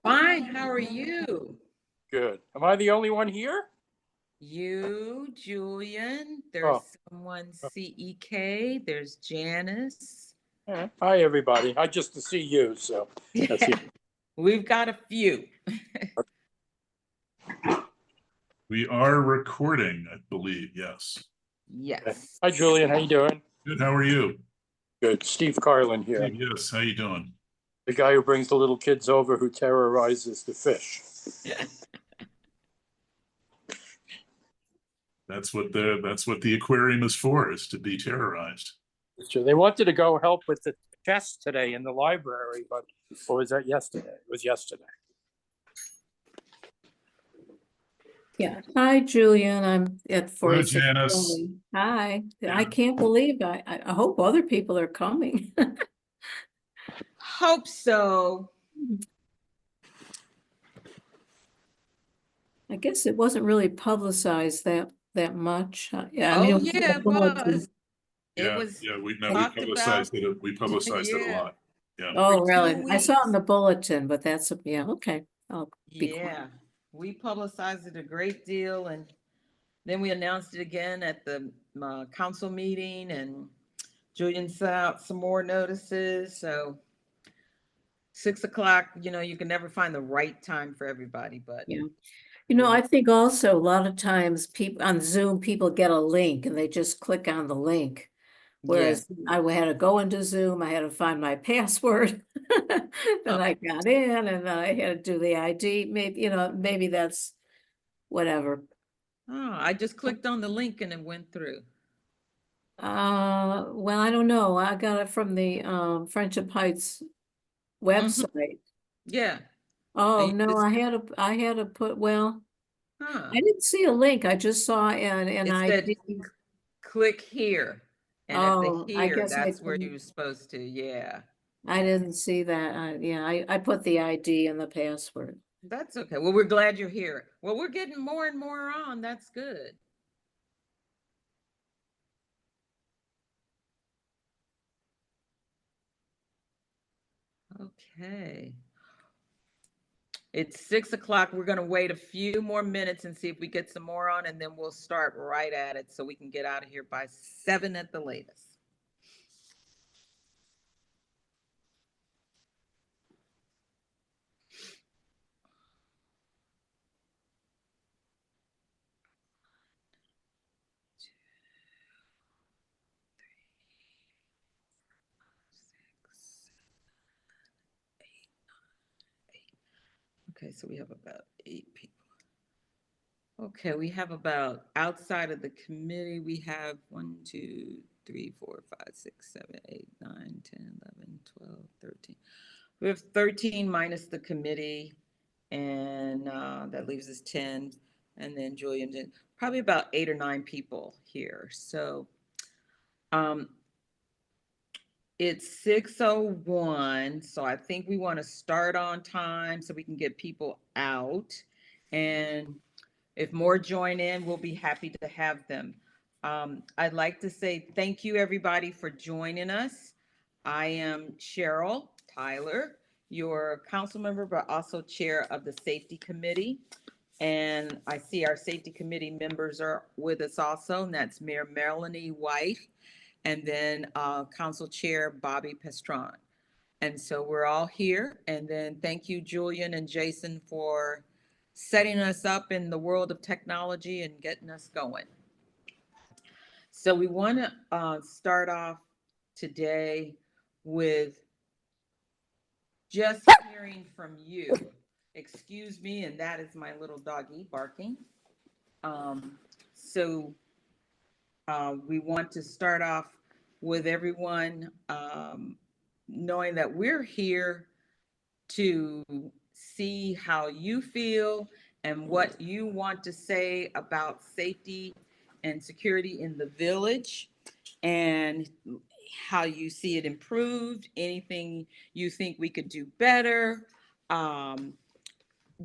Fine, how are you? Good. Am I the only one here? You, Julian, Oh, there's someone CEK, there's Janice. hi, everybody. I just to see you, so that's you. We've got a few. We are recording, I believe. Yes. Yes. Hi, Julian. How you doing? Good. How are you? Good. Steve Carlin here. Steve, yes. How you doing? The guy who brings the little kids over who terrorizes the fish. That's what the aquarium is for, is to be terrorized. So they wanted to go help with the chest today in the library, but or was that yesterday? It was yesterday. Yeah. Hi, Julian. I'm at Hello, 46. Janice. Hi. Yeah. I can't believe I hope other people are coming. Hope so. I guess it wasn't really publicized that much. Yeah, I Oh, mean, it was in yeah, the it bulletin. was. It Yeah, was yeah. We talked publicized about. it. We publicized it a Yeah. lot. Yeah. Oh, For really? 2 I saw it in weeks. the bulletin, but that's, yeah, okay. I'll be quiet. Yeah, we publicized it a great deal, and then we announced it again at the council meeting, and Julian sent out some more notices. So 6 o'clock, you can never find the right time for everybody, but Yeah. I think also a lot of times people on Zoom, people get a link and they just click on the link. Whereas I had to go into Zoom, I had to find my password. Then I got in and then I had to do the ID. Maybe that's whatever. I just clicked on the link and it went through. Well, I don't know. I got it from the Friendship Heights website. Yeah. Oh, And no, I had to put, well, Huh. I didn't see a link. I just saw an It said ID. click here. And at Oh, the I here, guess that's where you were supposed to, yeah. I didn't see that. Yeah, I put the ID and the password. That's okay. Well, we're glad you're here. Well, we're getting more and more on. That's good. Okay. It's 6 o'clock. We're going to wait a few more minutes and see if we get some more on, and then we'll start right at it so we can get out of here by 7 at the latest. Okay, so we have about 8 people. Okay, we have about, outside of the committee, we have 1, 2, 3, 4, 5, 6, 7, 8, 9, 10, 11, 12, 13. We have 13 minus the committee, and that leaves us 10. And then Julian did probably about 8 or 9 people here. So it's 6:01, so I think we want to start on time so we can get people out. And if more join in, we'll be happy to have them. I'd like to say thank you, everybody, for joining us. I am Cheryl Tyler, your council member, but also chair of the safety committee. And I see our safety committee members are with us also, and that's Mayor Melanie White, and then Council Chair Bobby Pestron. And so we're all here. And then thank you, Julian and Jason, for setting us up in the world of technology and getting us going. So we want to start off today with just hearing from you. Excuse me, and that is my little doggy barking. So we want to start off with everyone knowing that we're here to see how you feel and what you want to say about safety and security in the village, and how you see it improved, anything you think we could do better.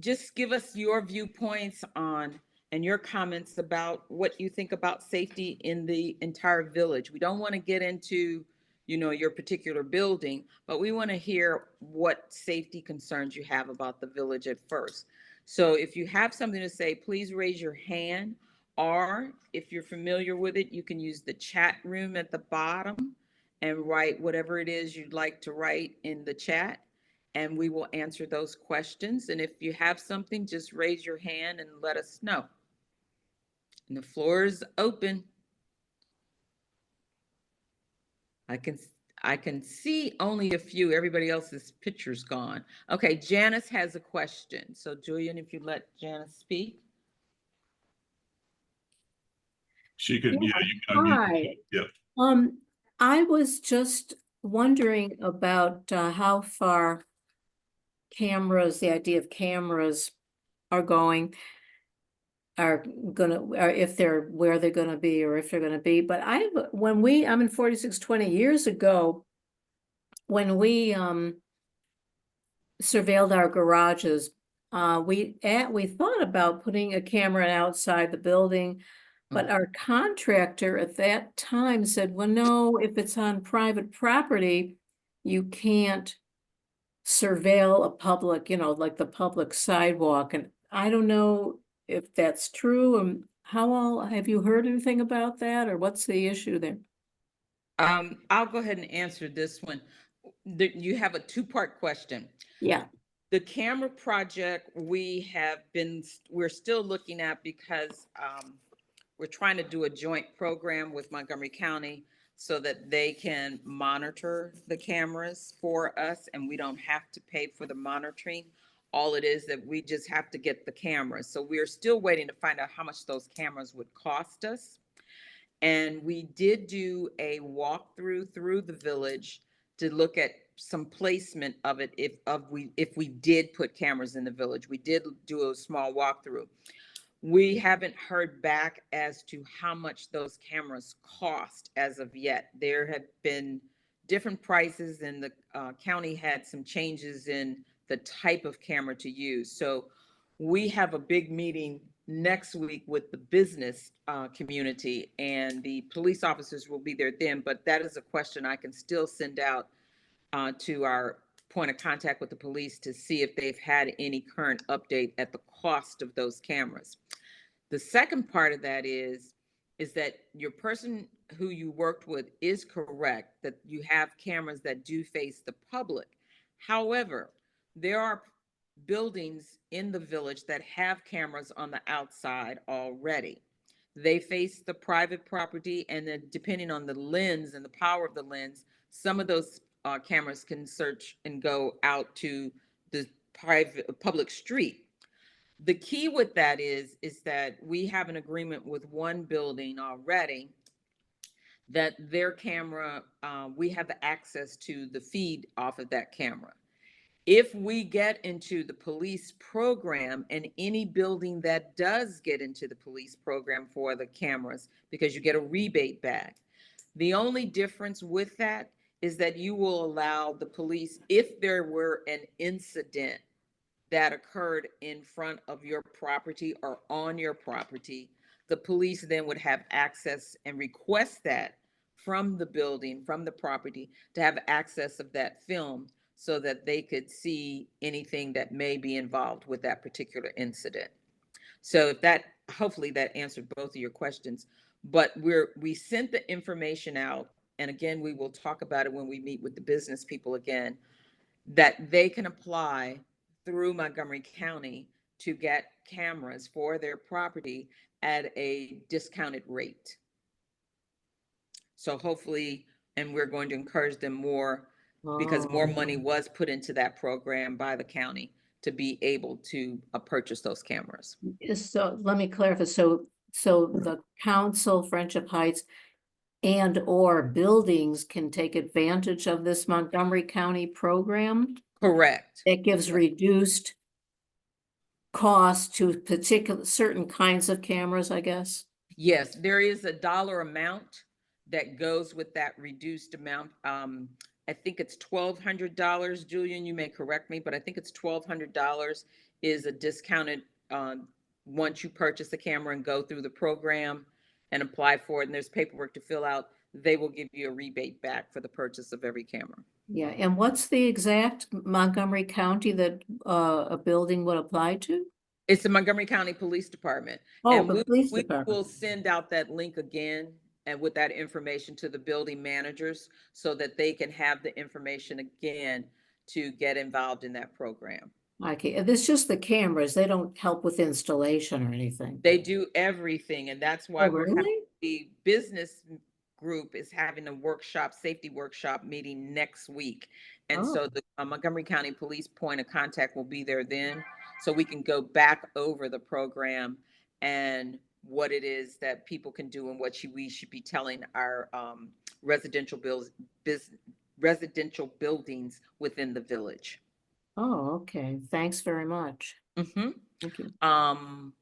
Just give us your viewpoints on and your comments about what you think about safety in the entire village. We don't want to get into, your particular building, but we want to hear what safety concerns you have about the village at first. So if you have something to say, please raise your hand, or if you're familiar with it, you can use the chat room at the bottom and write whatever it is you'd like to write in the chat, and we will answer those questions. And if you have something, just raise your hand and let us know. And the floor is open. I can see only a few. Everybody else's picture's gone. Okay, Janice has a question. So Julian, if you let Janice speak. She could, Yeah, you can unmute. hi. Yep. I was just wondering about how far the idea of cameras are going, or if they're where they're gonna be, or if they're gonna be. But I'm in 4620 years ago, when we surveilled our garages, we thought about putting a camera outside the building. But our contractor at that time said, well, no, if it's on private property, you can't surveil a public, like the public sidewalk. And I don't know if that's true. Have you heard anything about that, or what's the issue there? I'll go ahead and answer this one. You have a two-part question. Yeah. The camera project we're still looking at, because we're trying to do a joint program with Montgomery County so that they can monitor the cameras for us, and we don't have to pay for the monitoring. All it is that we just have to get the cameras. So we're still waiting to find out how much those cameras would cost us. And we did do a walkthrough through the village to look at some placement of it if we did put cameras in the village. We did do a small walkthrough. We haven't heard back as to how much those cameras cost as of yet. There have been different prices, and the county had some changes in the type of camera to use. So we have a big meeting next week with the business community, and the police officers will be there then. But that is a question I can still send out to our point of contact with the police to see if they've had any current update at the cost of those cameras. The second part of that is that your person who you worked with is correct, that you have cameras that do face the public. However, there are buildings in the village that have cameras on the outside already. They face the private property, and then depending on the lens and the power of the lens, some of those cameras can search and go out to the public street. The key with that is that we have an agreement with one building already that their camera, we have access to the feed off of that camera. If we get into the police program, and any building that does get into the police program for the cameras, because you get a rebate back, the only difference with that is that you will allow the police, if there were an incident that occurred in front of your property or on your property, the police then would have access and request that from the building, from the property, to have access of that film so that they could see anything that may be involved with that particular incident. So hopefully that answered both of your questions. But we sent the information out, and again, we will talk about it when we meet with the business people again, that they can apply through Montgomery County to get cameras for their property at a discounted rate. So hopefully, and we're going to encourage them more, because more money was put into that program by the county to be able to purchase those cameras. So let me clarify. So the council, Friendship Heights, and or buildings can take advantage of this Montgomery County program Correct. that gives reduced cost to certain kinds of cameras, I guess. Yes, there is a dollar amount that goes with that reduced amount. I think it's $1,200. Julian, you may correct me, but I think it's $1,200 is a discounted once you purchase the camera and go through the program and apply for it. And there's paperwork to fill out. they will give you a rebate back for the purchase of every camera. Yeah, and what's the exact Montgomery County that a building would apply to? It's the Montgomery County Police Department. Oh, And the police we department. will send out that link again and with that information to the building managers so that they can have the information again to get involved in that program. Okay, and it's just the cameras. They don't help with installation or anything. They do everything, and that's why Oh, we're having really? the business group is having a workshop, safety workshop meeting next week. And Oh. so the Montgomery County Police point of contact will be there then, so we can go back over the program and what it is that people can do and what we should be telling our residential residential buildings within the village. Oh, okay. Thanks very much. Mhm. Thank you. Can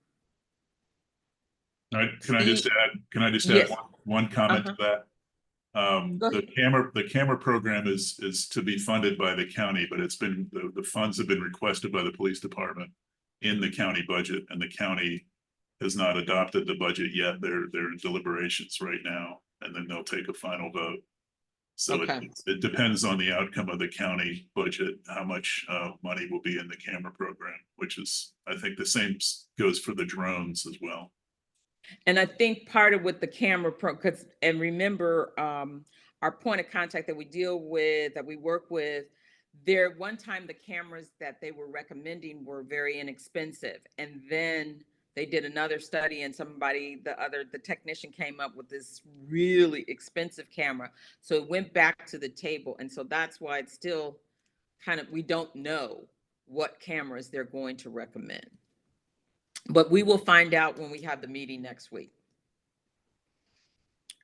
I just Steve- add, Yes. one comment to that? Go The camera program is to be funded by the county, but it's been, the funds have been requested by the police department in the county budget, and the county has not adopted the budget yet. They're in deliberations right now, and then they'll take a final vote. So Okay. it depends on the outcome of the county budget, how much money will be in the camera program, which is, I think the same goes for the drones as well. And I think part of with the camera because, and remember, our point of contact that we deal with, that we work with, there one time the cameras that they were recommending were very inexpensive. And then they did another study and the technician came up with this really expensive camera. So it went back to the table. And so that's why it's still kind of, we don't know what cameras they're going to recommend. But we will find out when we have the meeting next week.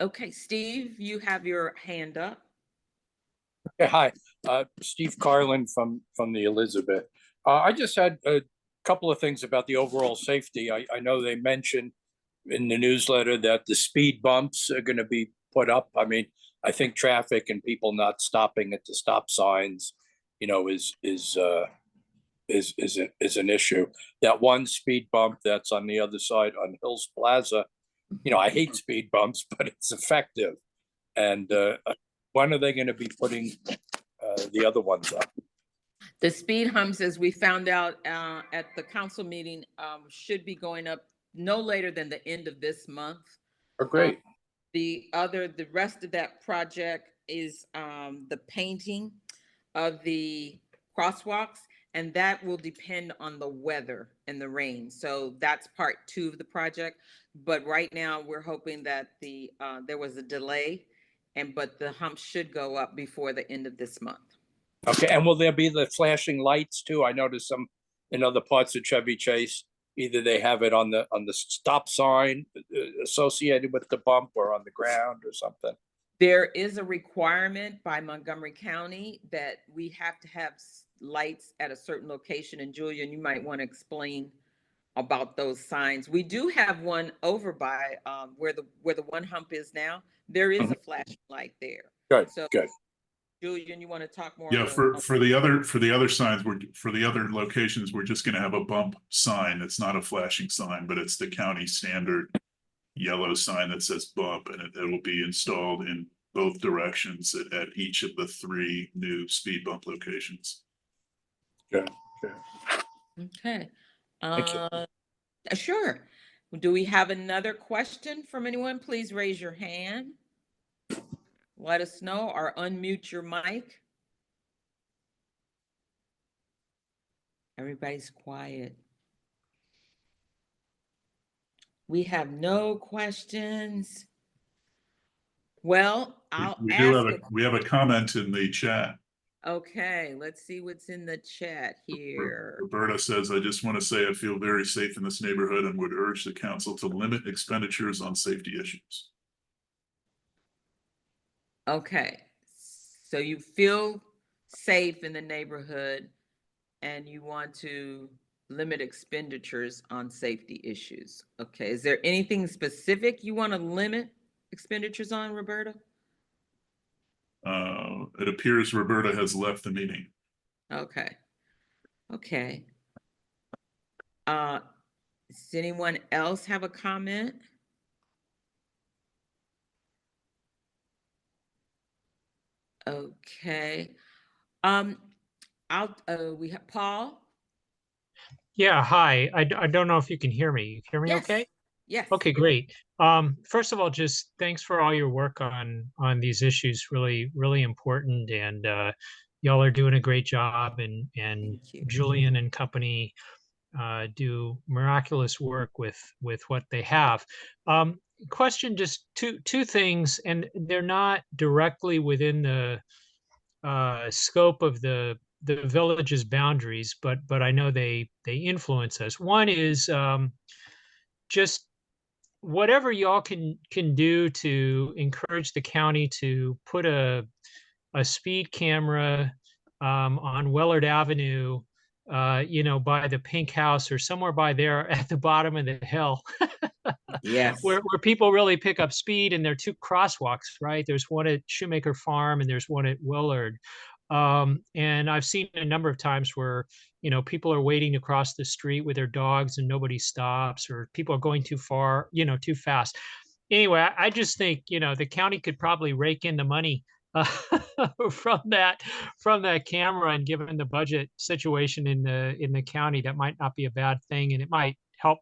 Okay, Steve, you have your hand up. Yeah, hi, Steve Carlin from the Elizabeth. I just had a couple of things about the overall safety. I know they mentioned in the newsletter that the speed bumps are going to be put up. I mean, I think traffic and people not stopping at the stop signs, you know, is an issue. That one speed bump that's on the other side on Hills Plaza, you know, I hate speed bumps, but it's effective. And when are they going to be putting the other ones up? The speed humps, as we found out at the council meeting, should be going up no later than the end of this month. Oh, great. The rest of that project is the painting of the crosswalks, and that will depend on the weather and the rain. So that's part 2 of the project. But right now we're hoping that there was a delay, but the humps should go up before the end of this month. Okay, and will there be the flashing lights too? I noticed some in other parts of Chevy Chase. Either they have it on the stop sign associated with the bump, or on the ground or something. There is a requirement by Montgomery County that we have to have lights at a certain location. And Julian, you might want to explain about those signs. We do have one over by where the one hump is now. There is a flashing light there. Good, So, good. Julian, you want to talk more? Yeah, for the other signs, for the other locations, we're just gonna have a bump sign. It's not a flashing sign, but it's the county standard yellow sign that says bump, and it will be installed in both directions at each of the 3 new speed bump locations. Good. Okay. Thank you. Sure. Do we have another question from anyone? Please raise your hand. Let us know or unmute your mic. Everybody's quiet. We have no questions. Well, I'll We ask. have a comment in the chat. Okay, let's see what's in the chat here. Roberta says, I just want to say I feel very safe in this neighborhood and would urge the council to limit expenditures on safety issues. Okay, so you feel safe in the neighborhood and you want to limit expenditures on safety issues. Okay, is there anything specific you want to limit expenditures on, Roberta? It appears Roberta has left the meeting. Okay. Okay. Does anyone else have a comment? Okay. We have Paul? Yeah, hi. I don't know if you can hear me. You hear me Yes. okay? Yes. Okay, great. First of all, just thanks for all your work on these issues. Really important, and y'all are doing a great job. And Thank you. Julian and company do miraculous work with what they have. Question, just two things, and they're not directly within the scope of the village's boundaries, but I know they influence us. One is just whatever y'all can do to encourage the county to put a speed camera on Willard Avenue, by the Pink House or somewhere by there at the bottom of the hill, Yes. where people really pick up speed. And there are two crosswalks, right? There's one at Shoemaker Farm and there's one at Willard. And I've seen a number of times where, people are waiting to cross the street with their dogs and nobody stops, or people are going too far, too fast. Anyway, I just think, the county could probably rake in the money uh, from that camera, and given the budget situation in the county, that might not be a bad thing, and it might help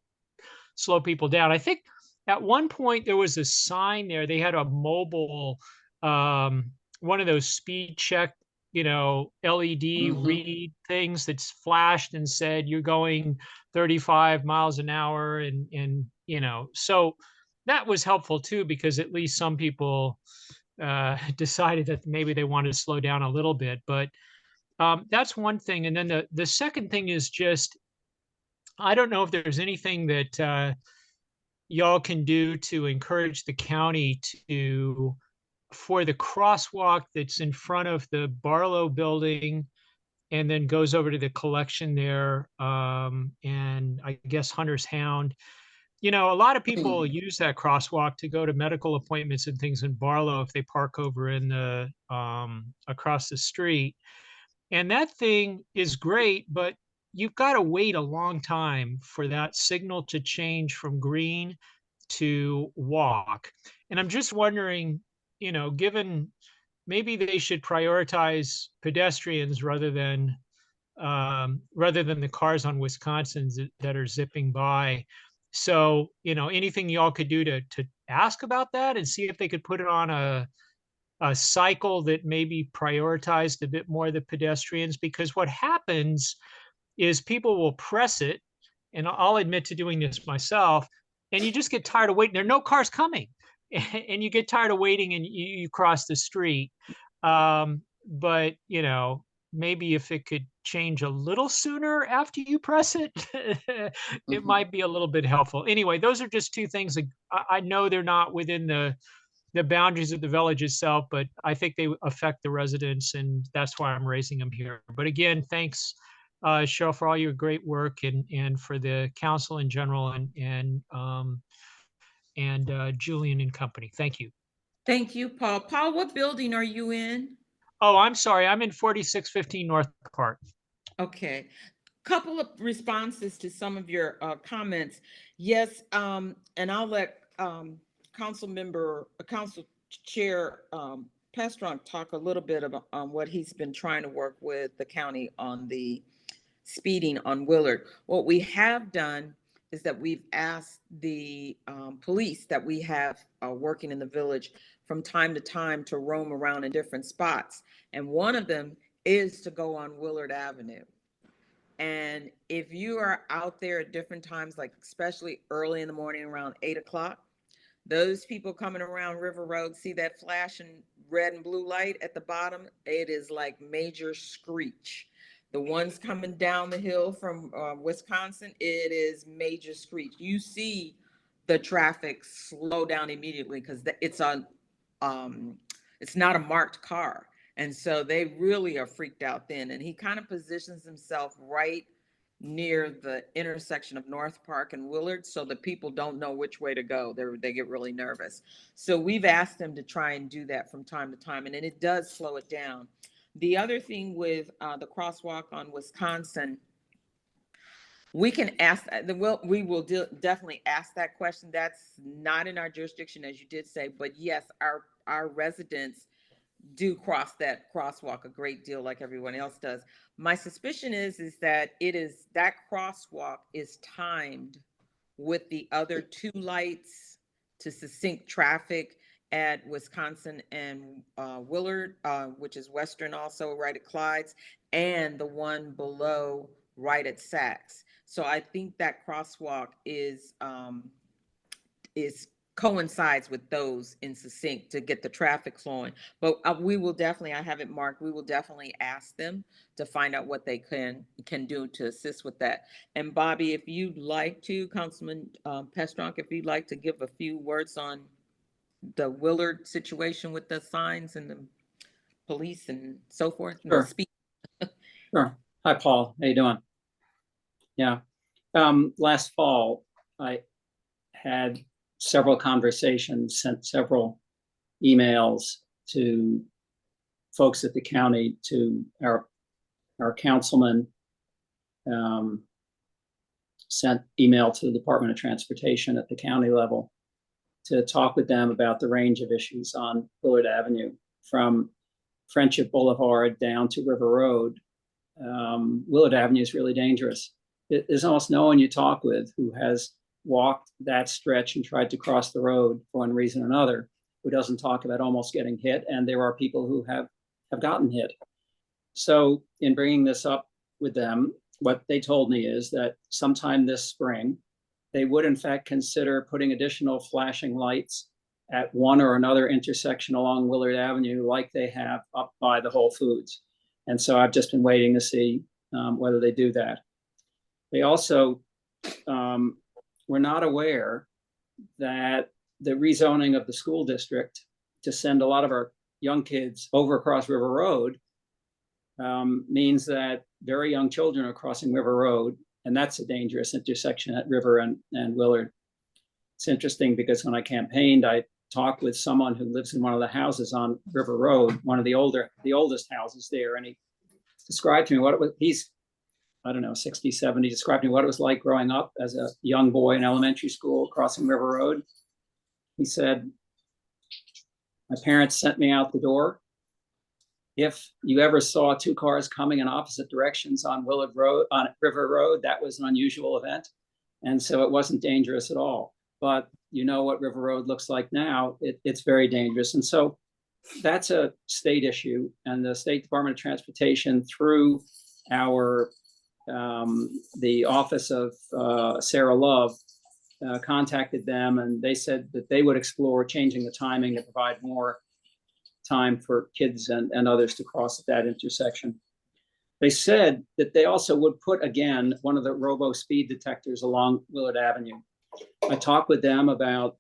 slow people down. I think at one point there was a sign there. They had a mobile, one of those speed check, LED Mhm. read things that's flashed and said you're going 35 miles an hour, and so that was helpful too, because at least some people decided that maybe they wanted to slow down a little bit. But that's one thing. And then the second thing is just, I don't know if there's anything that y'all can do to encourage the county to, for the crosswalk that's in front of the Barlow building and then goes over to the collection there, and I guess Hunter's Hound. A lot of people use that crosswalk to go to medical appointments and things in Barlow if they park over in the across the street. And that thing is great, but you've got to wait a long time for that signal to change from green to walk. And I'm just wondering, given maybe they should prioritize pedestrians rather than the cars on Wisconsin that are zipping by. So, anything y'all could do to ask about that and see if they could put it on a cycle that maybe prioritized a bit more the pedestrians. Because what happens is people will press it, and I'll admit to doing this myself, and you just get tired of waiting. There are no cars coming, and you get tired of waiting, and you cross the street. But maybe if it could change a little sooner after you press it, it Mhm. might be a little bit helpful. Anyway, those are just two things that I know they're not within the boundaries of the village itself, but I think they affect the residents, and that's why I'm raising them here. But again, thanks, Cheryl, for all your great work, and for the council in general, and Julian and company. Thank you. Thank you, Paul. Paul, what building are you in? Oh, I'm sorry. I'm in 4615 North Park. Okay. Couple of responses to some of your comments. Yes, and I'll let Council Chair Pastron talk a little bit about what he's been trying to work with the county on the speeding on Willard. What we have done is that we've asked the police that we have working in the village from time to time to roam around in different spots. And one of them is to go on Willard Avenue. And if you are out there at different times, like especially early in the morning around 8 o'clock, those people coming around River Road see that flashing red and blue light at the bottom. It is like major screech. The ones coming down the hill from Wisconsin, it is major screech. You see the traffic slow down immediately because it's not a marked car. And so they really are freaked out then. And he kind of positions himself right near the intersection of North Park and Willard so that people don't know which way to go. They get really nervous. So we've asked them to try and do that from time to time, and it does slow it down. The other thing with the crosswalk on Wisconsin, we can ask, we will definitely ask that question. That's not in our jurisdiction, as you did say, but yes, our residents do cross that crosswalk a great deal like everyone else does. My suspicion is that that crosswalk is timed with the other two lights to sync traffic at Wisconsin and Willard, which is Western also right at Clyde's, and the one below right at Saks. So I think that crosswalk is coincides with those in sync to get the traffic flowing. But we will definitely, I have it marked, we will definitely ask them to find out what they can do to assist with that. And Bobby, if you'd like to, Councilman Pestronk, if you'd like to give a few words on the Willard situation with the signs and the police and so forth. And Sure. speak. Sure. Hi, Paul. How you doing? Yeah. Last fall, I had several conversations, sent several emails to folks at the county, to our councilman, sent email to the Department of Transportation at the county level to talk with them about the range of issues on Willard Avenue, from Friendship Boulevard down to River Road. Willard Avenue is really dangerous. There's almost no one you talk with who has walked that stretch and tried to cross the road for one reason or another, who doesn't talk about almost getting hit. And there are people who have gotten hit. So in bringing this up with them, what they told me is that sometime this spring, they would in fact consider putting additional flashing lights at one or another intersection along Willard Avenue, like they have up by the Whole Foods. And so I've just been waiting to see whether they do that. They also were not aware that the rezoning of the school district to send a lot of our young kids over across River Road means that very young children are crossing River Road, and that's a dangerous intersection at River and Willard. It's interesting because when I campaigned, I talked with someone who lives in one of the houses on River Road, one of the oldest houses there, and he described to me what it was. He's, I don't know, 60, 70, described to me what it was like growing up as a young boy in elementary school crossing River Road. He said, my parents sent me out the door. If you ever saw two cars coming in opposite directions on Willard Road, on River Road, that was an unusual event. And so it wasn't dangerous at all. But you know what River Road looks like now, it's very dangerous. And so that's a state issue. And the State Department of Transportation, through our the office of Sarah Love, contacted them, and they said that they would explore changing the timing to provide more time for kids and others to cross at that intersection. They said that they also would put, again, one of the robo speed detectors along Willard Avenue. I talked with them about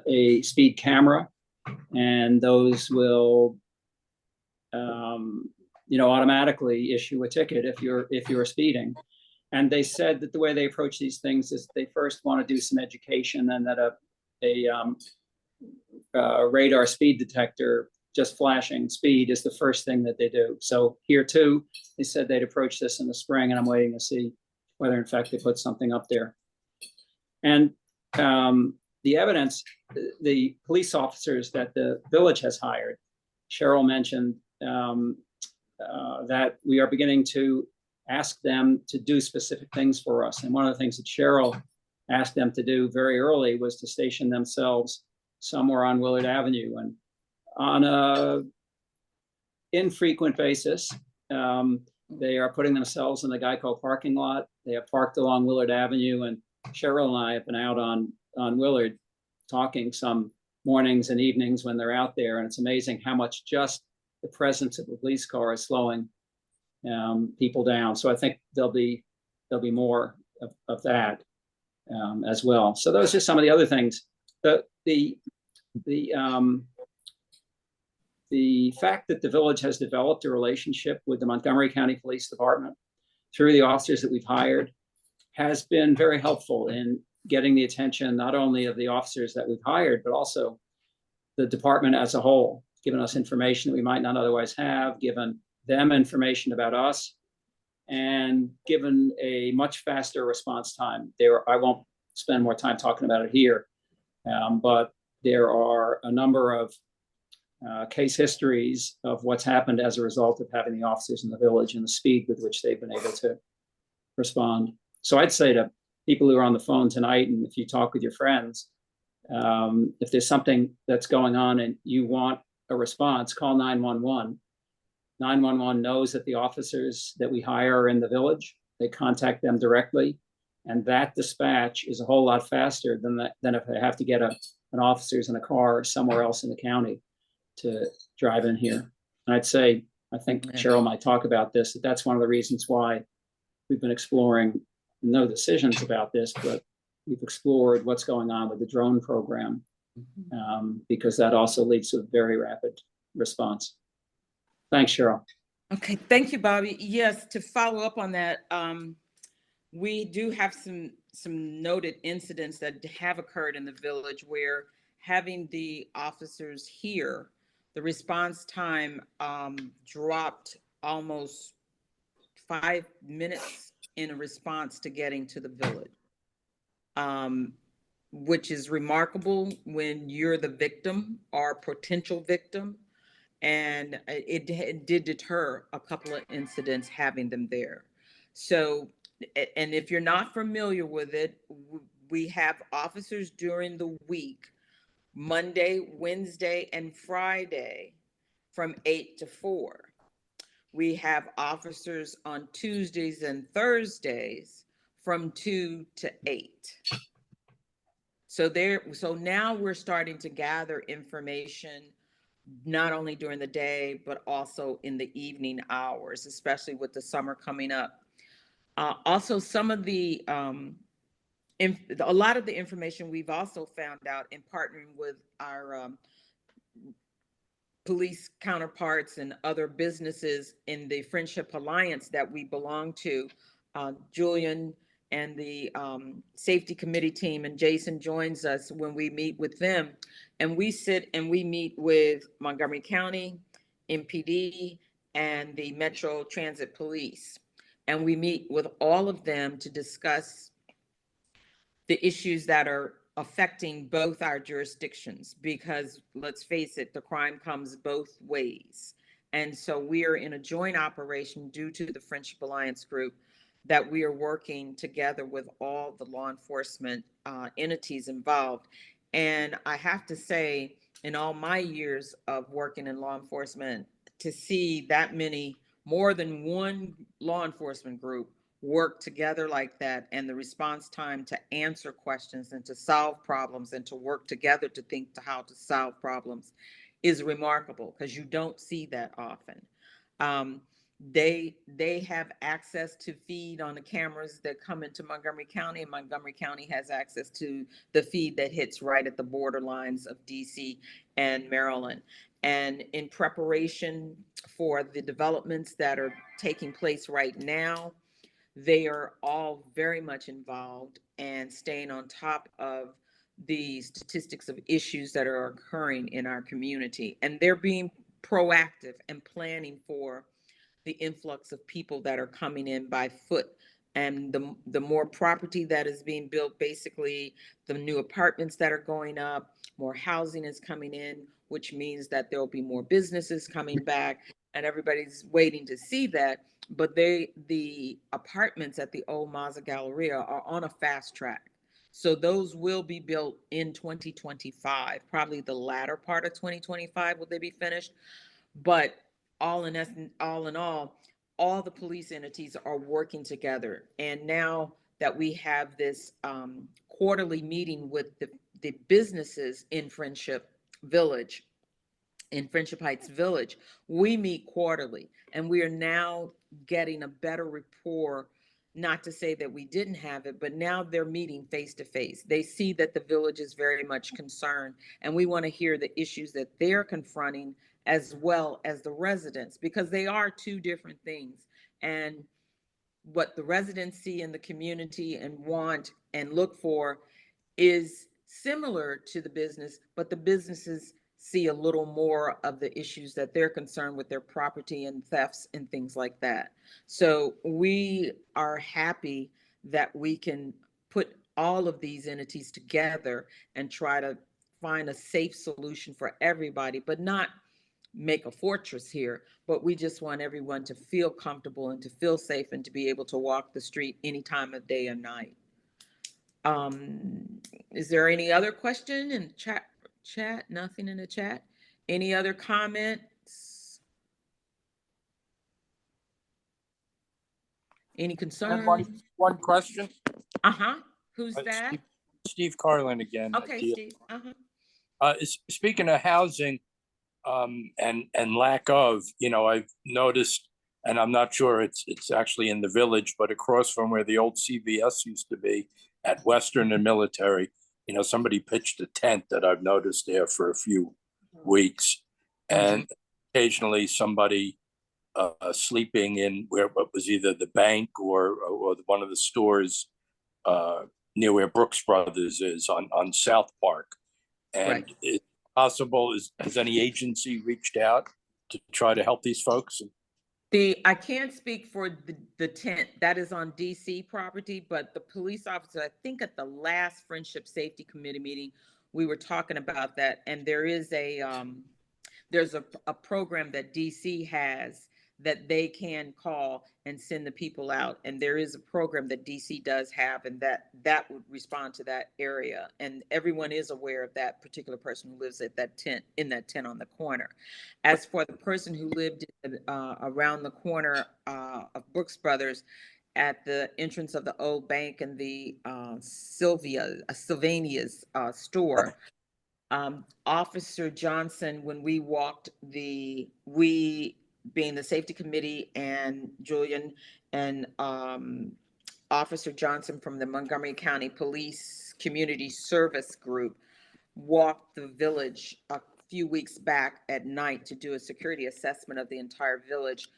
a speed camera, and those will automatically issue a ticket if you're speeding. And they said that the way they approach these things is they first want to do some education, and that a radar speed detector just flashing speed is the first thing that they do. So here too, they said they'd approach this in the spring, and I'm waiting to see whether in fact they put something up there. And the evidence, the police officers that the village has hired, Cheryl mentioned that we are beginning to ask them to do specific things for us. And one of the things that Cheryl asked them to do very early was to station themselves somewhere on Willard Avenue. And on a infrequent basis, they are putting themselves in the Geico parking lot. They have parked along Willard Avenue, and Cheryl and I have been out on Willard talking some mornings and evenings when they're out there. And it's amazing how much just the presence of a police car is slowing people down. So I think there'll be more of that as well. So those are some of the other things. The fact that the village has developed a relationship with the Montgomery County Police Department through the officers that we've hired has been very helpful in getting the attention not only of the officers that we've hired, but also the department as a whole, giving us information that we might not otherwise have, given them information about us, and given a much faster response time. I won't spend more time talking about it here, but there are a number of case histories of what's happened as a result of having the officers in the village and the speed with which they've been able to respond. So I'd say to people who are on the phone tonight, and if you talk with your friends, if there's something that's going on and you want a response, call 911. 911 knows that the officers that we hire are in the village. They contact them directly, and that dispatch is a whole lot faster than if they have to get an officers in a car somewhere else in the county to drive in here. And I'd say, I think Cheryl might talk about this, that's one of the reasons why we've been exploring, no decisions about this, but we've explored what's going on with the drone program, because that also leads to a very rapid response. Thanks, Cheryl. Okay, thank you, Bobby. Yes, to follow up on that, we do have some noted incidents that have occurred in the village where having the officers here, the response time dropped almost 5 minutes in a response to getting to the village, which is remarkable when you're the victim or potential victim. And it did deter a couple of incidents having them there. So, and if you're not familiar with it, we have officers during the week, Monday, Wednesday, and Friday from 8 to 4. We have officers on Tuesdays and Thursdays from 2 to 8. So now we're starting to gather information not only during the day, but also in the evening hours, especially with the summer coming up. Also, some of the, a lot of the information we've also found out in partnering with our police counterparts and other businesses in the Friendship Alliance that we belong to. Julian and the safety committee team and Jason joins us when we meet with them, and we sit and we meet with Montgomery County, MPD, and the Metro Transit Police. And we meet with all of them to discuss the issues that are affecting both our jurisdictions, because let's face it, the crime comes both ways. And so we are in a joint operation due to the Friendship Alliance group that we are working together with all the law enforcement entities involved. And I have to say, in all my years of working in law enforcement, to see that many, more than one law enforcement group work together like that, and the response time to answer questions and to solve problems and to work together to think to how to solve problems is remarkable, because you don't see that often. They have access to feed on the cameras that come into Montgomery County, and Montgomery County has access to the feed that hits right at the borderlines of DC and Maryland. And in preparation for the developments that are taking place right now, they are all very much involved and staying on top of the statistics of issues that are occurring in our community. And they're being proactive and planning for the influx of people that are coming in by foot. And the more property that is being built, basically the new apartments that are going up, more housing is coming in, which means that there'll be more businesses coming back, and everybody's waiting to see that. But the apartments at the old Mazza Galleria are on a fast track. So those will be built in 2025, probably the latter part of 2025 will they be finished. But all in all the police entities are working together. And now that we have this quarterly meeting with the businesses in Friendship Village, in Friendship Heights Village, we meet quarterly, and we are now getting a better rapport. Not to say that we didn't have it, but now they're meeting face to face. They see that the village is very much concerned, and we want to hear the issues that they're confronting as well as the residents, because they are two different things. And what the residents see in the community and want and look for is similar to the business, but the businesses see a little more of the issues that they're concerned with, their property and thefts and things like that. So we are happy that we can put all of these entities together and try to find a safe solution for everybody, but not make a fortress here, but we just want everyone to feel comfortable and to feel safe and to be able to walk the street any time of day or night. Is there any other question in chat? Nothing in the chat. Any other comments? Any I have one, concerns? one question. Uh-huh. Who's Uh, that? Steve Carlin again. Okay, Steve. Uh-huh. Speaking of housing, and lack of, I've noticed, and I'm not sure it's actually in the village, but across from where the old CVS used to be at Western and Military, somebody pitched a tent that I've noticed there for a few weeks. And occasionally somebody sleeping in where what was either the bank or one of the stores near where Brooks Brothers is on South Park. And Right. it's possible, has any agency reached out to try to help these folks? I can't speak for the tent that is on DC property, but the police officer, I think at the last Friendship Safety Committee meeting, we were talking about that. And there is there's a program that DC has that they can call and send the people out. And there is a program that DC does have, and that would respond to that area. And everyone is aware of that particular person who lives at that tent, in that tent on the corner. As for the person who lived around the corner of Brooks at the entrance of the old bank and the Sylvania's store, Officer Johnson, when we walked we being the safety committee and Julian and Officer Johnson from the Montgomery County Police Community Service Group walked the village a few weeks back at night to do a security assessment of the entire village,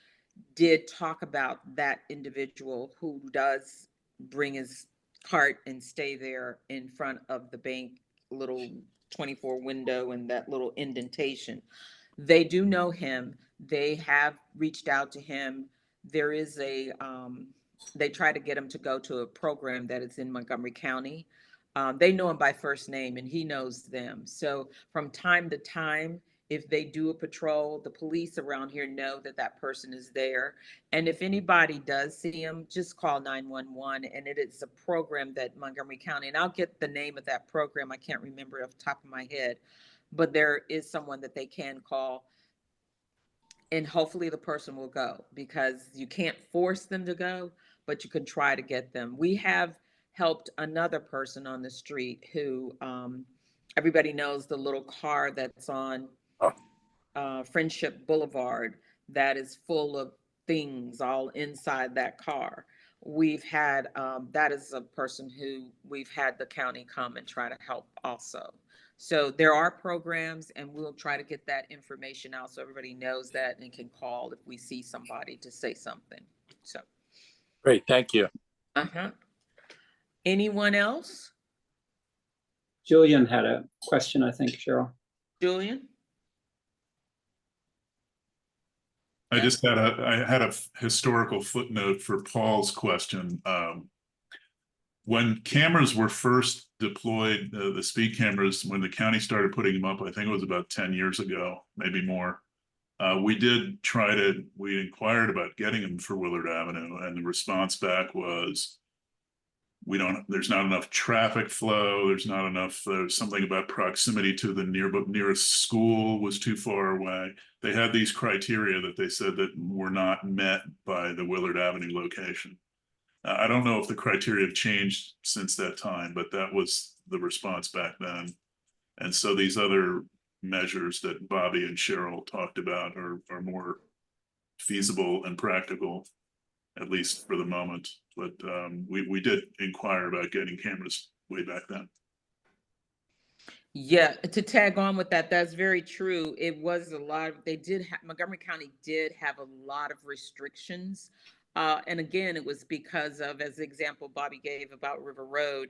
did talk about that individual who does bring his cart and stay there in front of the bank little 24 window and that little indentation. They do know him. They have reached out to him. There is they try to get him to go to a program that is in Montgomery County. They know him by first name and he knows them. So from time to time, if they do a patrol, the police around here know that that person is there. And if anybody does see him, just call 911. And it is a program that Montgomery County, and I'll get the name of that program. I can't remember off the top of my head, but there is someone that they can call. And hopefully the person will go, because you can't force them to go, but you can try to get them. We have helped another person on the street who, everybody knows the little car that's on Friendship Boulevard that is full of things all inside that car. We've had, that is a person who we've had the county come and try to help also. So there are programs, and we'll try to get that information out so everybody knows that and can call if we see somebody to say something. So, Great, thank you. Anyone else? Julian had a question, I think, Cheryl. Julian? I just had a historical footnote for Paul's question. When cameras were first deployed, the speed cameras, when the county started putting them up, I think it was about 10 years ago, maybe more. We inquired about getting them for Willard Avenue, and the response back was, there's not enough traffic flow. There's something about proximity to the nearest school was too far away. They had these criteria that they said that were not met by the Willard Avenue location. I don't know if the criteria have changed since that time, but that was the response back then. And so these other measures that Bobby and Cheryl talked about are more feasible and practical, at least for the moment. But we did inquire about getting cameras way back then. Yeah, to tag on with that, that's very true. It was a lot. Montgomery County did have a lot of restrictions. And again, it was because of, as the example Bobby gave about River Road,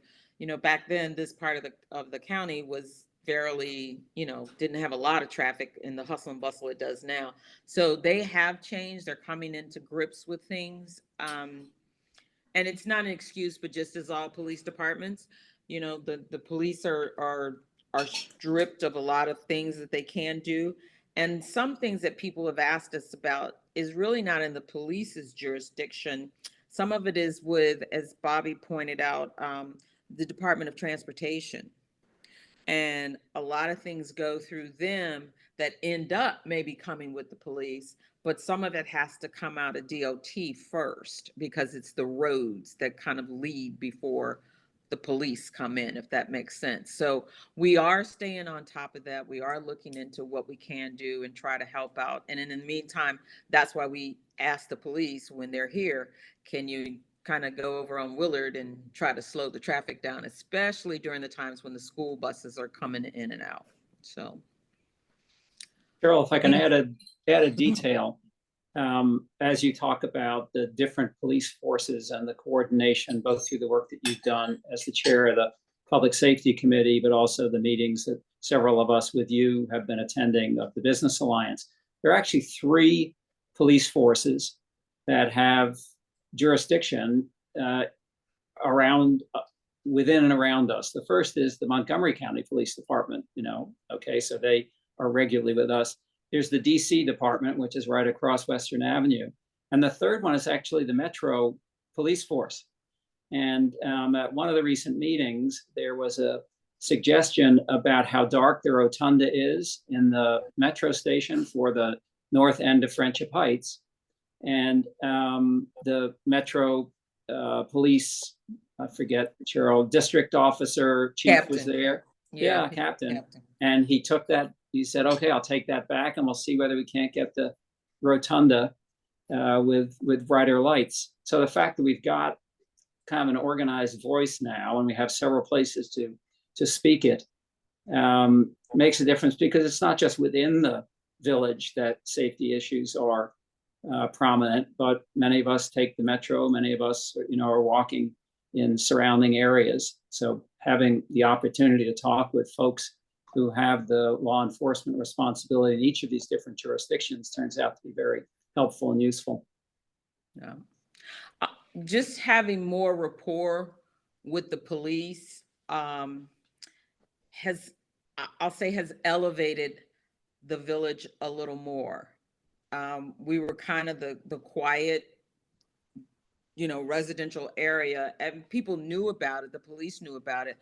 back then this part of the county was fairly, didn't have a lot of traffic in the hustle and bustle it does now. So they have changed. They're coming into grips with things. And it's not an excuse, but just as all police departments, the police are stripped of a lot of things that they can do. And some things that people have asked us about is really not in the police's jurisdiction. Some of it is with, as Bobby pointed out, the Department of Transportation. And a lot of things go through them that end up maybe coming with the police, but some of it has to come out of DOT first because it's the roads that kind of lead before the police come in, if that makes sense. So we are staying on top of that. We are looking into what we can do and try to help out. And in the meantime, that's why we ask the police when they're here, can you kind of go over on Willard and try to slow the traffic down, especially during the times when the school buses are coming in and out. So, Cheryl, if I can add a detail, as you talk about the different police forces and the coordination, both through the work that you've done as the chair of the Public Safety Committee, but also the meetings that several of us with you have been attending of the Business Alliance. There are actually 3 police forces that have jurisdiction around, within and around us. The first is the Montgomery County Police Department, okay, so they are regularly with us. There's the DC Department, which is right across Western Avenue. And the third one is actually the Metro Police Force. And at one of the recent meetings, there was a suggestion about how dark the rotunda is in the Metro station for the north end of Friendship Heights. And the Metro Police, I forget, Cheryl, district officer, chief was there. Yeah, captain. And he took that, he said, okay, I'll take that back and we'll see whether we can't get the rotunda with brighter lights. So the fact that we've got kind of an organized voice now and we have several places to speak it makes a difference, because it's not just within the village that safety issues are prominent, but many of us take the metro, many of us, are walking in surrounding areas. So having the opportunity to talk with folks who have the law enforcement responsibility in each of these different jurisdictions turns out to be very helpful and useful. Yeah. Just having more rapport with the police has elevated the village a little more. We were kind of the quiet, residential area, and people knew about it. The police knew about it,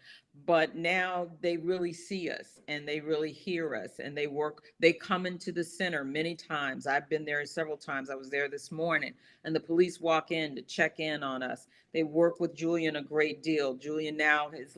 but now they really see us and they really hear us, and they come into the center many times. I've been there several times. I was there this morning, and the police walk in to check in on us. They work with Julian a great deal. Julian now is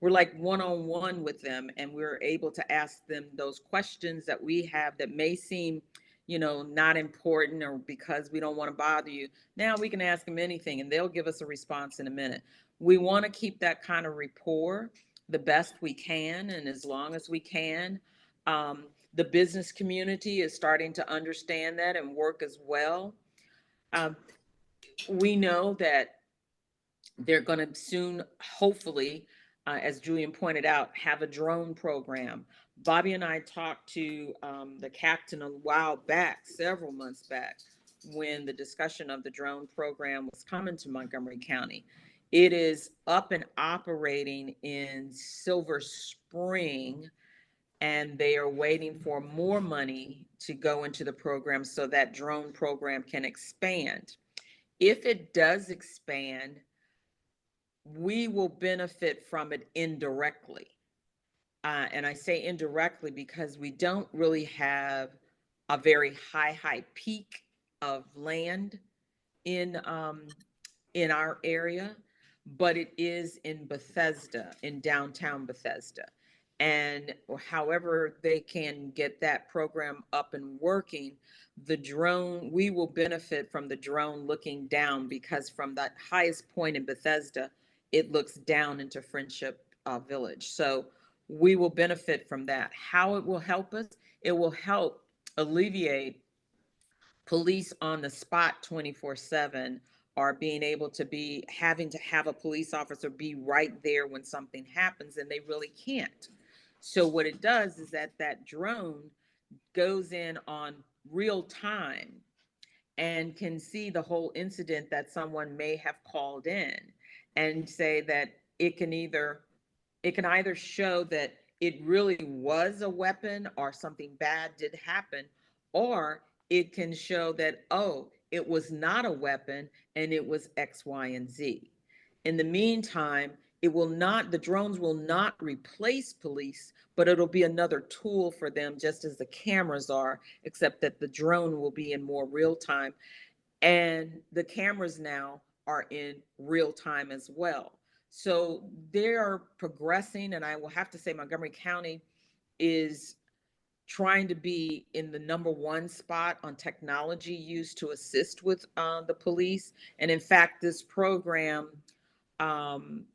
we're like one-on-one with them, and we're able to ask them those questions that we have that may seem not important, or because we don't want to bother you. Now we can ask them anything and they'll give us a response in a minute. We want to keep that kind of rapport the best we can and as long as we can. The business community is starting to understand that and work as well. We know that they're going to soon, hopefully, as Julian pointed out, have a drone program. Bobby and I talked to the captain a while back, several months back, when the discussion of the drone program was coming to Montgomery County. It is up and operating in Silver Spring, and they are waiting for more money to go into the program so that drone program can expand. If it does expand, we will benefit from it indirectly. And I say indirectly because we don't really have a very high peak of land in our area, but it is in Bethesda, in downtown Bethesda. And however they can get that program up and working, we will benefit from the drone looking down, because from that highest point in Bethesda, it looks down into Friendship Village. So we will benefit from that. How it will help us, it will help alleviate police on the spot 24/7, or being able to having to have a police officer be right there when something happens, and they really can't. So what it does is that drone goes in on real time and can see the whole incident that someone may have called in, and say that it can either show that it really was a weapon or something bad did happen, or it can show that, oh, it was not a weapon and it was X, Y, and Z. In the meantime, the drones will not replace police, but it'll be another tool for them, just as the cameras are, except that the drone will be in more real time. And the cameras now are in real time as well. So they are progressing, and I will have to say Montgomery County is trying to be in the #1 spot on technology used to assist with the police. And in fact, this program um,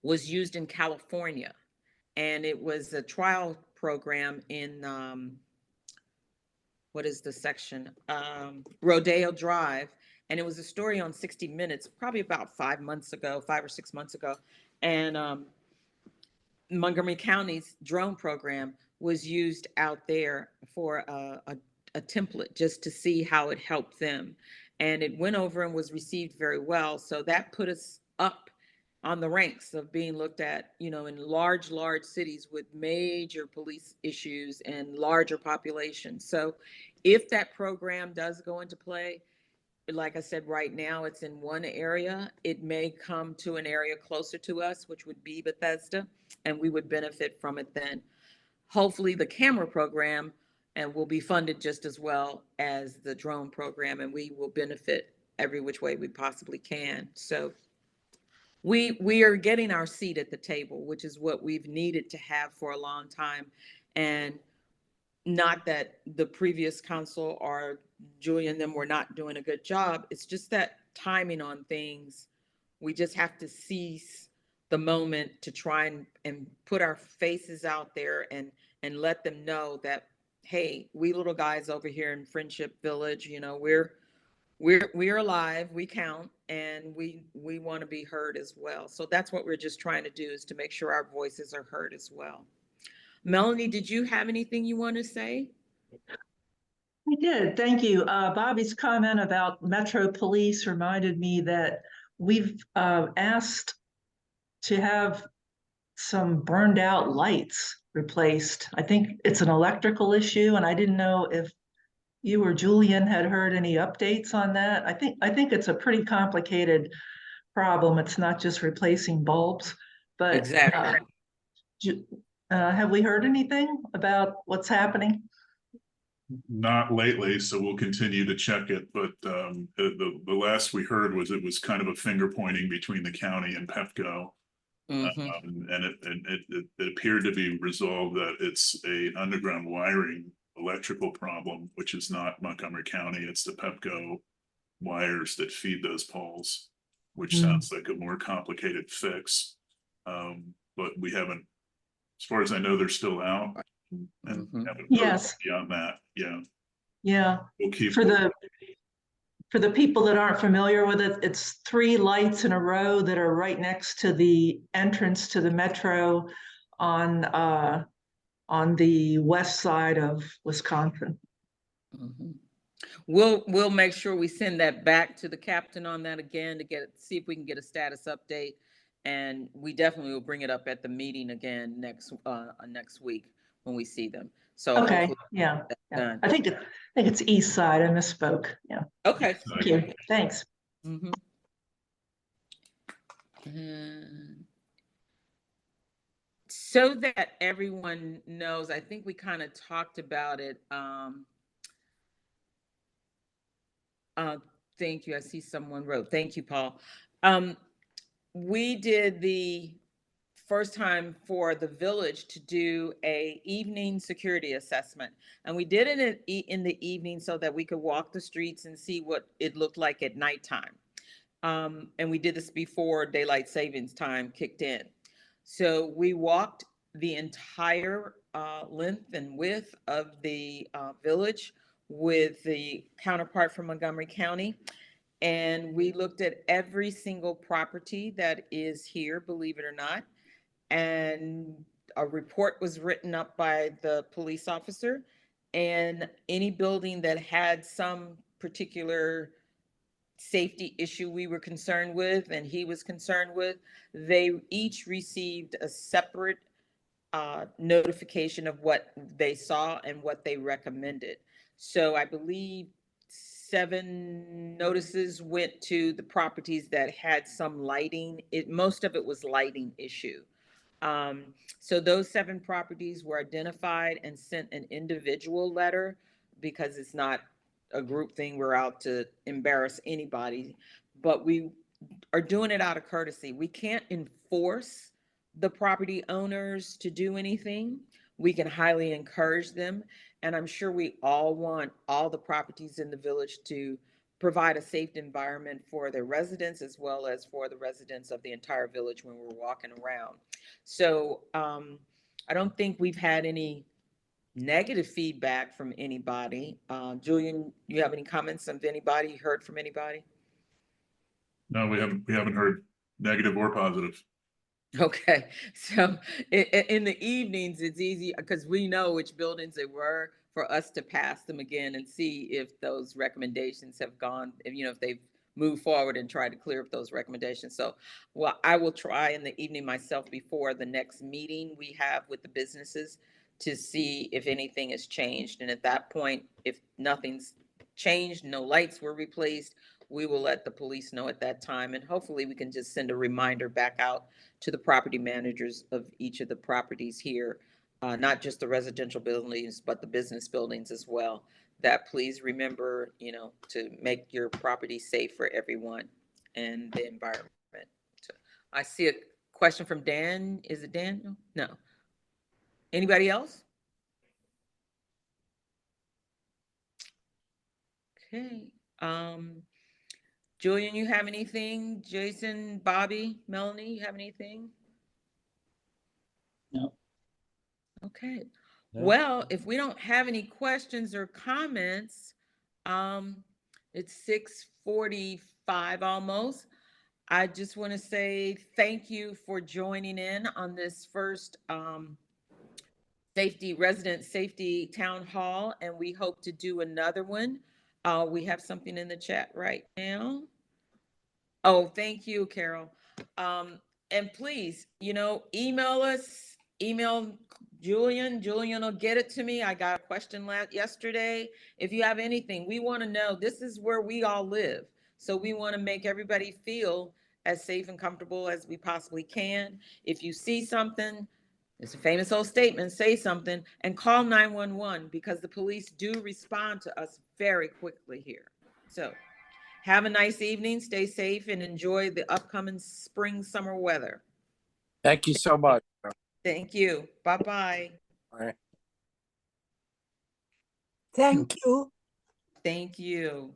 was used in California, and it was a trial program in what is the section? Rodeo Drive. And it was a story on 60 Minutes, probably about 5 or 6 months ago. And Montgomery County's drone program was used out there for a template just to see how it helped them. And it went over and was received very well. So that put us up on the ranks of being looked at, in large cities with major police issues and larger populations. So if that program does go into play, like I said, right now it's in one area. It may come to an area closer to us, which would be Bethesda, and we would benefit from it then. Hopefully the camera program and will be funded just as well as the drone program, and we will benefit every which way we possibly can. So we are getting our seat at the table, which is what we've needed to have for a long time. And not that the previous council or Julia and them were not doing a good job. It's just that timing on things. We just have to seize the moment to try and put our faces out there and let them know that, hey, we little guys over here in Friendship Village, we're alive, we count, and we want to be heard as well. So that's what we're just trying to do, is to make sure our voices are heard as well. Melanie, did you have anything you want to say? I did, thank you. Bobby's comment about Metro Police reminded me that we've asked to have some burned out lights replaced. I think it's an electrical issue, and I didn't know if you or Julian had heard any updates on that. I think it's a pretty complicated problem. It's not just replacing bulbs, but Exactly. have we heard anything about what's happening? Not lately, so we'll continue to check it, but the last we heard was it was kind of a finger pointing between the county and Pepco. And it appeared to be resolved that it's a underground wiring electrical problem, which is not Montgomery County. It's the Pepco wires that feed those poles, which sounds like a more complicated fix. But we haven't, as far as I know, they're still out. And haven't heard Yes. beyond that, yeah. Yeah, We'll keep for the people that aren't familiar with it, it's 3 lights in a row that are right next to the entrance to the Metro on the west side of Wisconsin. We'll make sure we send that back to the captain on that again to see if we can get a status update, and we definitely will bring it up at the meeting again next week when we see them. So Okay, hopefully yeah. that's done. I think it's east side. I misspoke. Yeah. Okay. Thank you. Thanks. Mhm. So that everyone knows, I think we kind of talked about it. Thank you. I see someone wrote. Thank you, Paul. We did the first time for the village to do a evening security assessment, and we did it in the evening so that we could walk the streets and see what it looked like at nighttime. And we did this before daylight savings time kicked in. So we walked the entire length and width of the village with the counterpart from Montgomery County. And we looked at every single property that is here, believe it or not. And a report was written up by the police officer, and any building that had some particular safety issue we were concerned with and he was concerned with, they each received a separate notification of what they saw and what they recommended. So I believe 7 notices went to the properties that had some lighting. Most of it was lighting issue. So those 7 properties were identified and sent an individual letter because it's not a group thing. We're out to embarrass anybody, but we are doing it out of courtesy. We can't enforce the property owners to do anything. We can highly encourage them. And I'm sure we all want all the properties in the village to provide a safe environment for their residents as well as for the residents of the entire village when we're walking around. So I don't think we've had any negative feedback from anybody. Julian, you have any comments? Have anybody heard from anybody? No, we haven't heard negative or positive. Okay, so in the evenings, it's easy because we know which buildings they were for us to pass them again and see if those recommendations have gone, if they've moved forward and tried to clear up those recommendations. So, well, I will try in the evening myself before the next meeting we have with the businesses to see if anything has changed. And at that point, if nothing's changed, no lights were replaced, we will let the police know at that time. And hopefully we can just send a reminder back out to the property managers of each of the properties here, not just the residential buildings, but the business buildings as well, that please remember, to make your property safe for everyone and the environment. So I see a question from Dan. Is it Dan? No. Anybody else? Okay. Julian, you have anything? Jason, Bobby, Melanie, you have anything? No. Okay. No. Well, if we don't have any questions or comments, it's 6:45 almost. I just want to say thank you for joining in on this first resident safety town hall, and we hope to do another one. We have something in the chat right now. Oh, thank you, Carol. And please, email us, email Julian. Julian will get it to me. I got a question yesterday. If you have anything, we want to know, this is where we all live. So we want to make everybody feel as safe and comfortable as we possibly can. If you see something, it's a famous old statement, say something and call 911 because the police do respond to us very quickly here. So have a nice evening, stay safe, and enjoy the upcoming spring, summer weather. Thank you so much. Thank you. Bye-bye. All right. Thank you. Thank you.